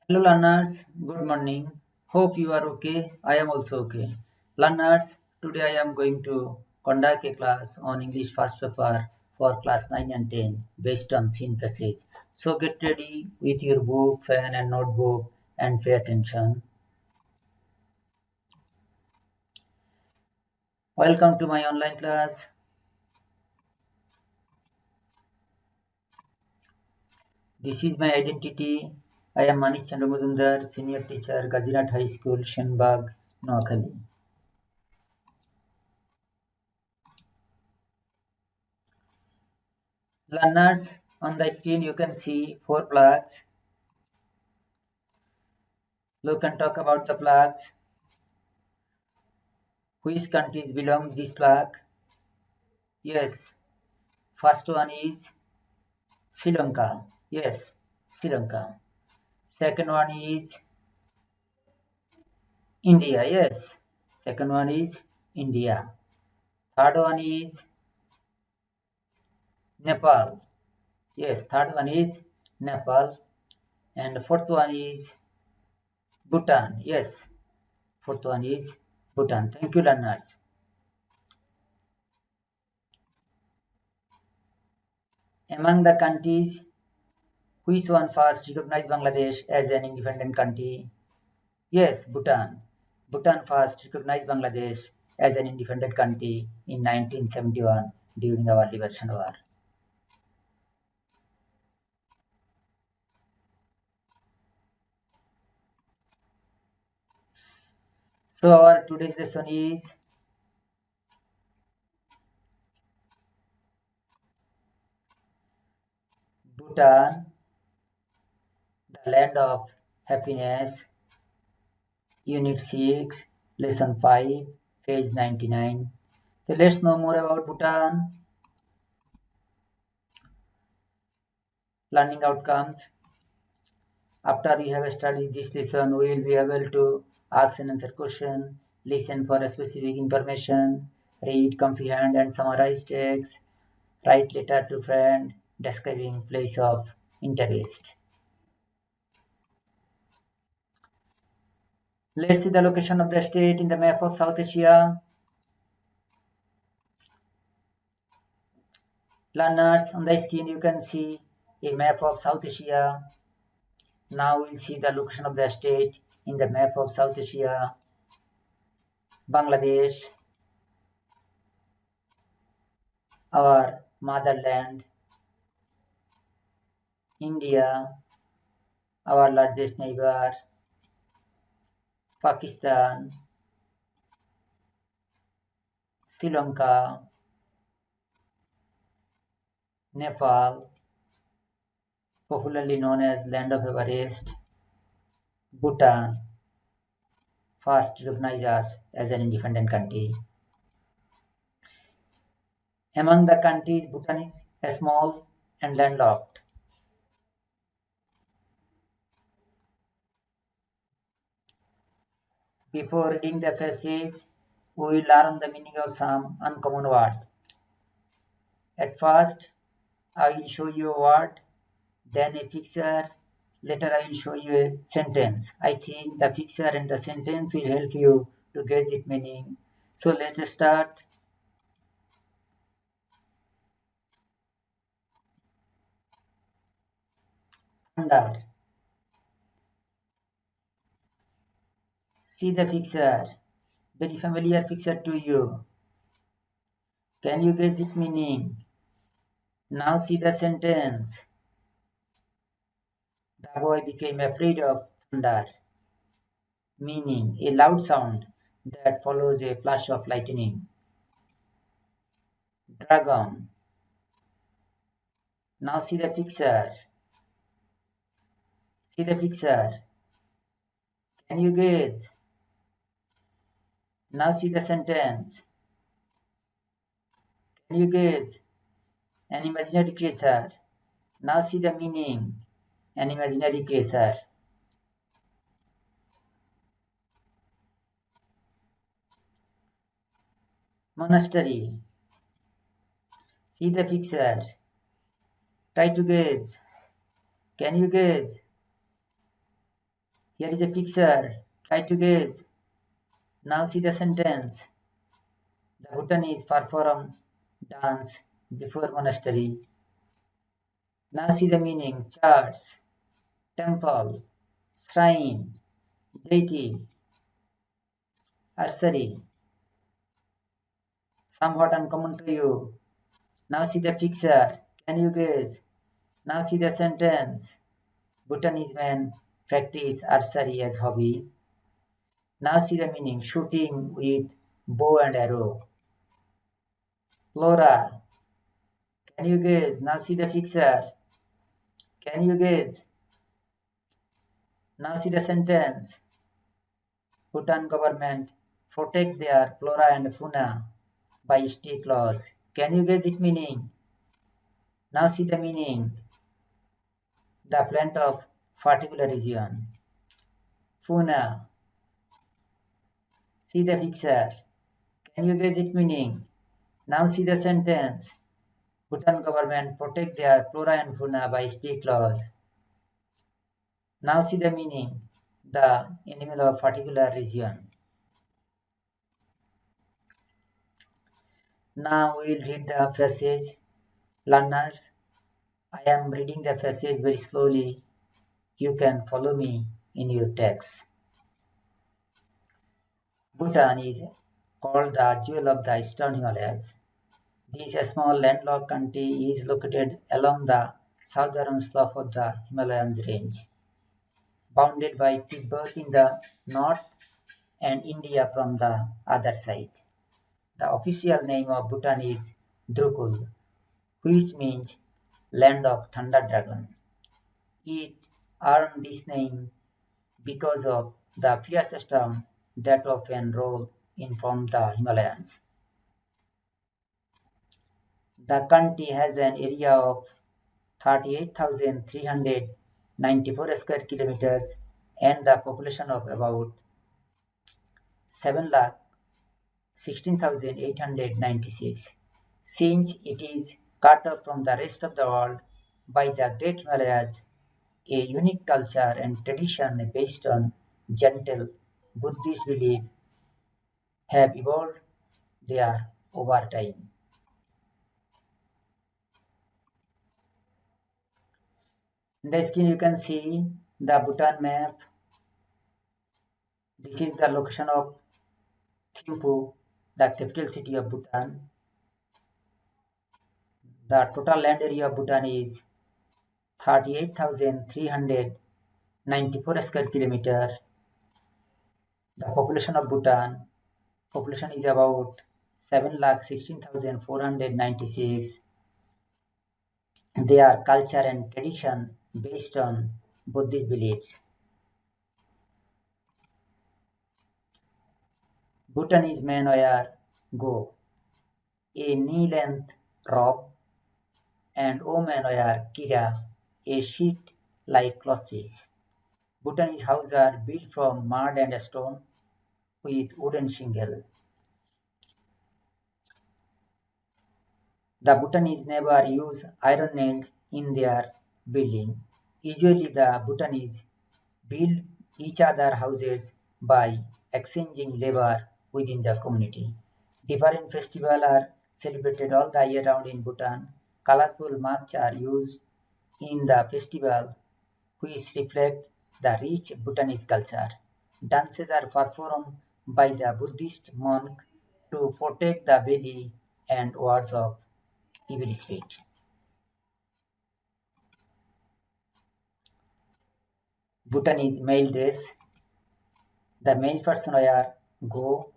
Hello learners, good morning. Hope you are okay. I am also okay. Learners, today I am going to conduct a class on English fast paper for class 9 and 10 based on scene passage. So get ready with your book, pen and notebook and pay attention. Welcome to my online class. This is my identity. I am Manish Chandra Muzumdar, senior teacher, Gazirat High School, Shenbag, Noakhali. Learners, on the screen you can see four flags. Look and talk about the flags. Which countries belong this flag? Yes, first one is Sri Lanka. Yes, Sri Lanka. Second one is India. Yes, second one is India. Third one is Nepal. Yes, third one is Nepal. And fourth one is Bhutan. Yes, fourth one is Bhutan. Thank you, learners. Among the countries, which one first recognized Bangladesh as an independent country? Yes, Bhutan. Bhutan first recognized Bangladesh as an independent country in 1971 during our liberation war. So our today's lesson is Bhutan, the land of happiness, Unit 6, Lesson 5, page 99. So let's know more about Bhutan. Learning outcomes. After we have studied this lesson, we will be able to ask and answer question, listen for specific information, read, comprehend and summarize text, write letter to friend describing place of interest. Let's see the location of the state in the map of South Asia. Learners, on the screen you can see a map of South Asia. Now we'll see the location of the state in the map of South Asia. Bangladesh, our motherland. India, our largest neighbor. Pakistan, Sri Lanka, Nepal, popularly known as Land of Everest, Bhutan, first recognized us as an independent country. Among the countries, Bhutan is small and landlocked. Before reading the passage, we will learn the meaning of some uncommon word. At first, I will show you a word, then a picture, later I will show you a sentence. I think the picture and the sentence will help you to guess its meaning. So let's start. Thunder. See the picture. Very familiar picture to you. Can you guess its meaning? Now see the sentence. The boy became afraid of thunder. Meaning a loud sound that follows a flash of lightning. Dragon. Now see the picture. See the picture. Can you guess? Now see the sentence. Can you guess? An imaginary creature. Now see the meaning. An imaginary creature. Monastery. See the picture. Try to guess. Can you guess? Here is a picture. Try to guess. Now see the sentence. The Bhutanese perform dance before monastery. Now see the meaning. Church, temple, shrine, deity, archery. Somewhat uncommon to you. Now see the picture. Can you guess? Now see the sentence. Bhutanese men practice archery as hobby. Now see the meaning. Shooting with bow and arrow. Flora. Can you guess? Now see the picture. Can you guess? Now see the sentence. Bhutan government protect their flora and fauna by strict laws. Can you guess it meaning? Now see the meaning. The plant of particular region. Fauna. See the picture. Can you guess it meaning? Now see the sentence. Bhutan government protect their flora and fauna by strict laws. Now see the meaning. The animal of particular region. Now we will read the passage. Learners, I am reading the passage very slowly. You can follow me in your text. Bhutan is called the jewel of the Eastern Himalayas. This small landlocked country is located along the southern slope of the Himalayan range, bounded by Tibet in the north and India from the other side. The official name of Bhutan is Drukul, which means land of thunder dragon. It earned this name because of the fierce storm that often roll in from the Himalayas. The country has an area of 38,394 square kilometers and the population of about 7 lakh 16,896. Since it is cut off from the rest of the world by the Great Himalayas, a unique culture and tradition based on gentle Buddhist belief have evolved there over time. In the screen you can see the Bhutan map. This is the location of Thimphu, the capital city of Bhutan. The total land area of Bhutan is 38,394 square kilometer. The population of Bhutan population is about 7,16,496. Their culture and tradition based on Buddhist beliefs. Bhutanese men wear go, a knee-length robe, and women wear kira, a sheet-like clothpiece. Bhutanese houses are built from mud and stone with wooden shingle. The Bhutanese never use iron nails in their building. Usually the Bhutanese build each other houses by exchanging labor within the community. Different festivals are celebrated all the year round in Bhutan. Colorful masks are used in the festival which reflect the rich Bhutanese culture. Dances are performed by the Buddhist monk to protect the belly and wards of evil spirit. Bhutanese male dress. The male person wear go.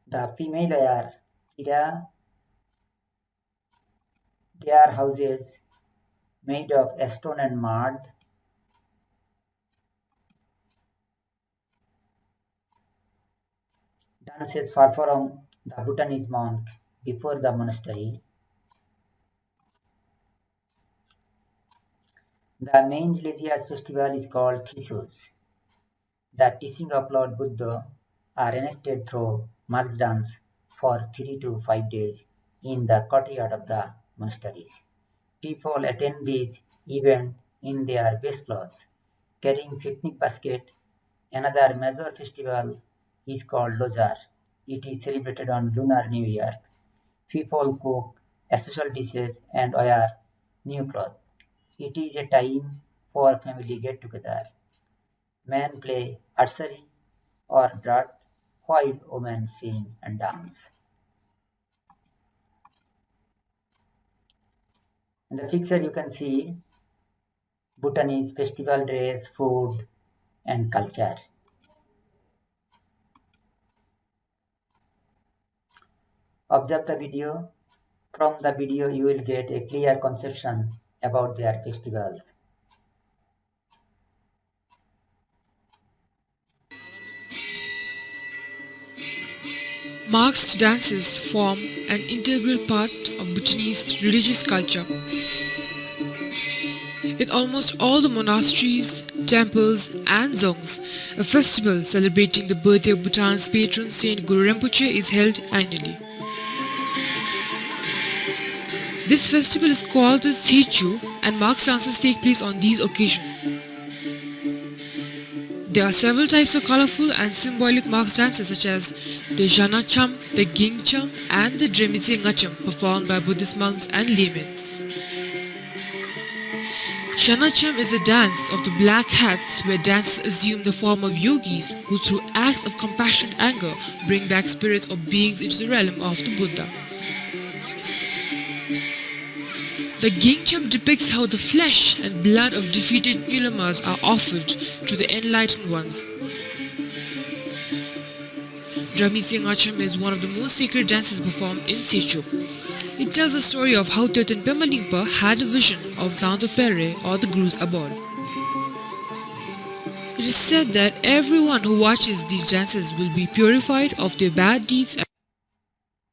The female wear kira. Their houses made of stone and mud. Dances performed the Bhutanese monk before the monastery. The main religious festival is called Thrisus. The teaching of Lord Buddha are enacted through mask dance for 3 to 5 days in the courtyard of the monasteries. People attend these event in their best clothes, carrying picnic basket. Another major festival is called Lozar. It is celebrated on Lunar New Year. People cook special dishes and wear new clothes. It is a time for family get together. Men play archery or dart while women sing and dance. In the picture you can see Bhutanese festival dress, food and culture. Observe the video. From the video you will get a clear conception about their festivals. Masked dances form an integral part of Bhutanese religious culture. In almost all the monasteries, temples and zongs, a festival celebrating the birthday of Bhutan's patron Saint Guru Rinpoche is held annually. This festival is called the Sichu and masked dances take place on these occasions. There are several types of colorful and symbolic masked dances such as the Janacham, the Gingcham and the Dremisi Ngacham performed by Buddhist monks and laymen. Shanacham is the dance of the black hats where dancers assume the form of yogis who through acts of compassion and anger bring back spirits or beings into the realm of the Buddha. The Gingcham depicts how the flesh and blood of defeated Nulamas are offered to the enlightened ones. Dramisi Ngacham is one of the most sacred dances performed in Sichu. It tells the story of how Tirthan Pemalingpa had a vision of Zanto Pere or the Guru's abode. It is said that everyone who watches these dances will be purified of their bad deeds.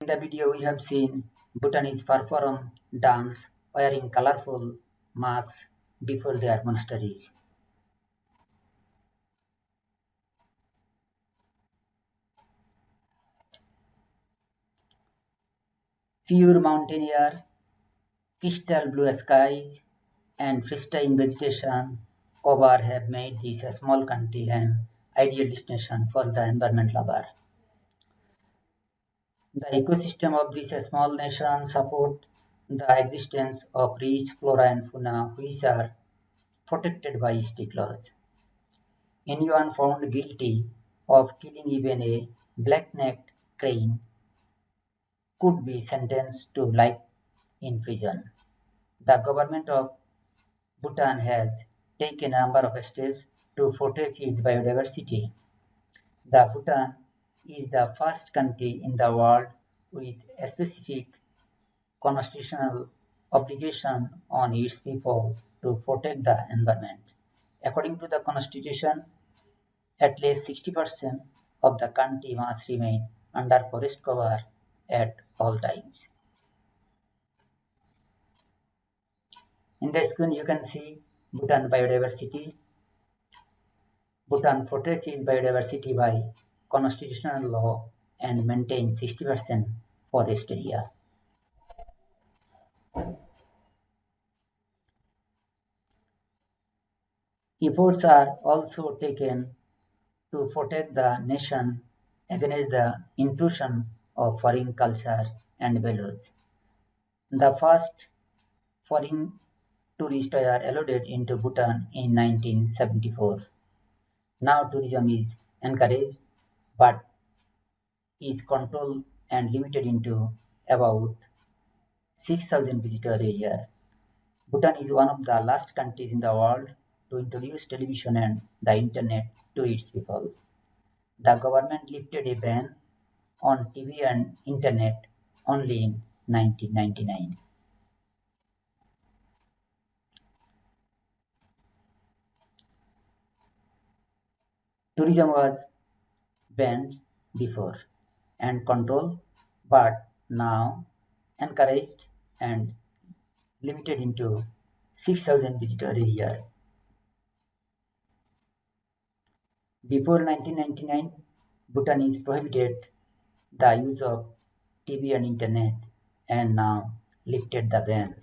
In the video we have seen Bhutanese perform dance wearing colorful masks before their monasteries. Pure mountain air, crystal blue skies, and pristine vegetation cover have made this a small country an ideal destination for the environment lover. The ecosystem of this small nation support the existence of rich flora and fauna which are protected by state laws. Anyone found guilty of killing even a black-necked crane could be sentenced to life in prison. The government of Bhutan has taken a number of steps to protect its biodiversity. The Bhutan is the first country in the world with a specific constitutional obligation on its people to protect the environment. According to the constitution, at least 60% of the country must remain under forest cover at all times. In the screen you can see Bhutan biodiversity. Bhutan protects its biodiversity by constitutional law and maintains 60% forest area. Efforts are also taken to protect the nation against the intrusion of foreign culture and values. The first foreign tourists were allowed into Bhutan in 1974. Now tourism is encouraged but is controlled and limited into about 6,000 visitors a year. Bhutan is one of the last countries in the world to introduce television and the internet to its people. The government lifted a ban on TV and internet only in 1999. Tourism was banned before and controlled, but now encouraged and limited into 6,000 visitors a year. Before 1999, Bhutanese prohibited the use of TV and internet and now lifted the ban.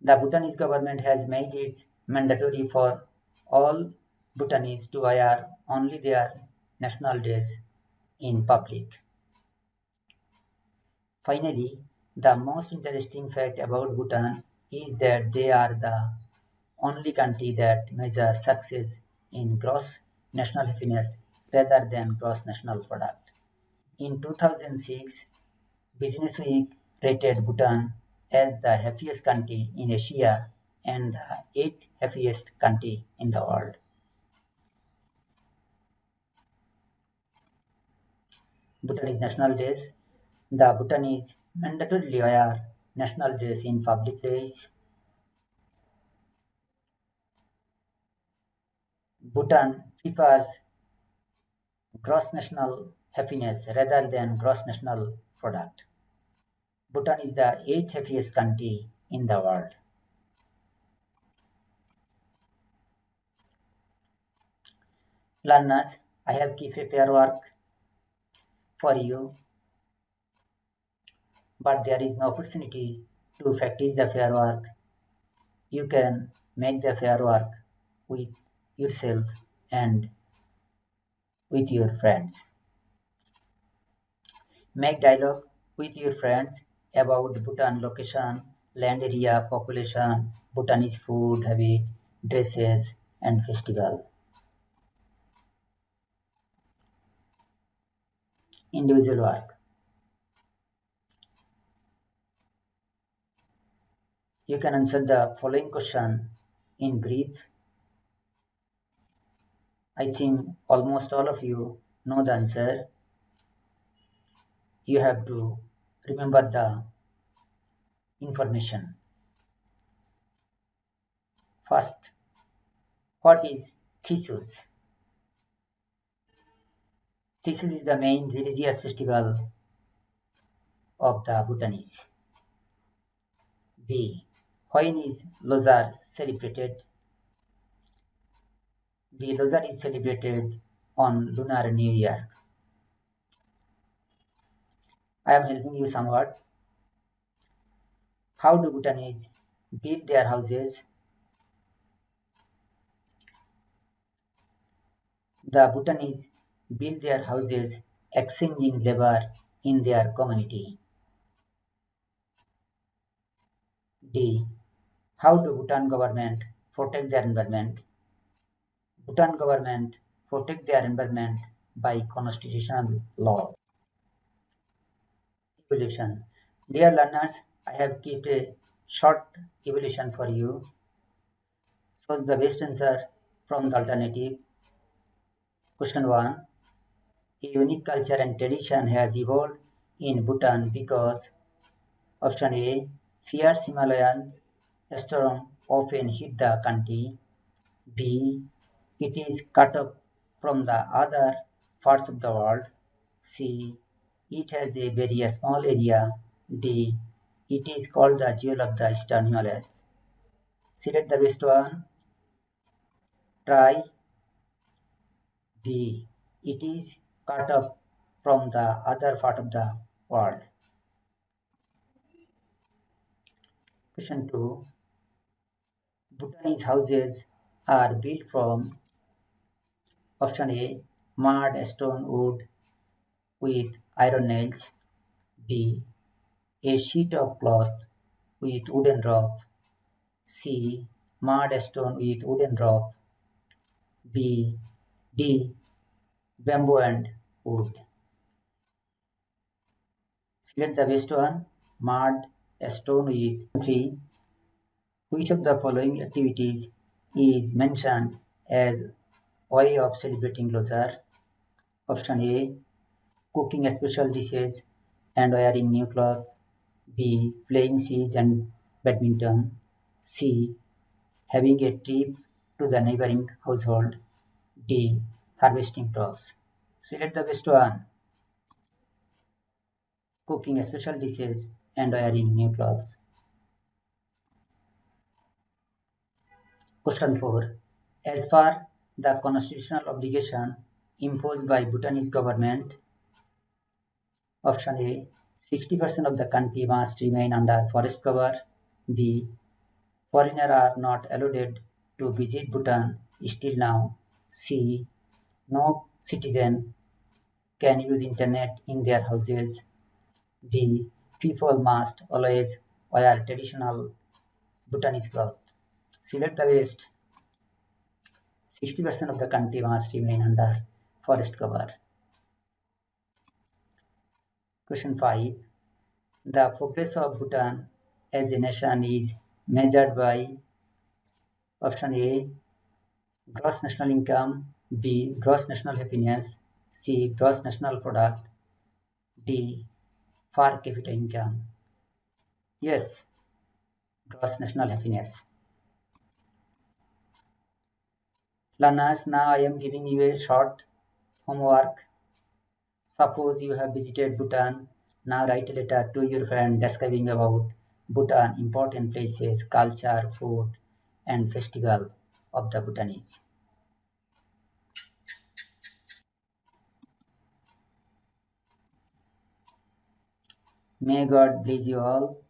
The Bhutanese government has made it mandatory for all Bhutanese to wear only their national dress in public. Finally, the most interesting fact about Bhutan is that they are the only country that measures success in gross national happiness rather than gross national product. In 2006, Business Week rated Bhutan as the happiest country in Asia and the eighth happiest country in the world. Bhutanese national dress. The Bhutanese mandatorily wear national dress in public place. Bhutan prefers gross national happiness rather than gross national product. Bhutan is the eighth happiest country in the world. Learners, I have kept a fair work for you, but there is no opportunity to practice the fair work. You can make the fair work with yourself and with your friends. Make dialogue with your friends about Bhutan location, land area, population, Bhutanese food habit, dresses, and festival. Individual work. You can answer the following question in brief. I think almost all of you know the answer. You have to remember the information. First, what is Thisus? Thisus is the main religious festival of the Bhutanese. B. When is Losar celebrated? The Losar is celebrated on Lunar New Year. I am helping you somewhat. How do Bhutanese build their houses? The Bhutanese build their houses exchanging labor in their community. D. How do Bhutan government protect their environment? Bhutan government protect their environment by constitutional law. Evolution. Dear learners, I have kept a short evolution for you. Choose the best answer from the alternative. Question 1. A unique culture and tradition has evolved in Bhutan because option A. Fierce Himalayan storm often hit the country. B. It is cut off from the other parts of the world. C. It has a very small area. D. It is called the jewel of the Eastern Himalayas. Select the best one. Try B. It is cut off from the other part of the world. Question 2. Bhutanese houses are built from option A. Mud, stone, wood with iron nails. B. A sheet of cloth with wooden rope. C. Mud, stone with wooden rope. B. D. Bamboo and wood. Select the best one. Mud, stone with 3. Which of the following activities is mentioned as way of celebrating Losar? Option A. Cooking special dishes and wearing new clothes. B. Playing chess and badminton. C. Having a trip to the neighboring household. D. Harvesting crops. Select the best one. Cooking special dishes and wearing new clothes. Question 4. As per the constitutional obligation imposed by Bhutanese government, option A, 60% of the country must remain under forest cover. B, Foreigners are not allowed to visit Bhutan still now. C. No citizen can use internet in their houses. D. People must always wear traditional Bhutanese clothes. Select the West. 60% of the country must remain under forest cover. Question 5. The progress of Bhutan as a nation is measured by option A. Gross national income, B. Gross national happiness, C. Gross national product, D. Per capita income. Yes, gross national happiness. Learners, now I am giving you a short homework. Suppose you have visited Bhutan. Now write a letter to your friend describing about Bhutan, important places, culture, food, and festival of the Bhutanese. May God bless you all.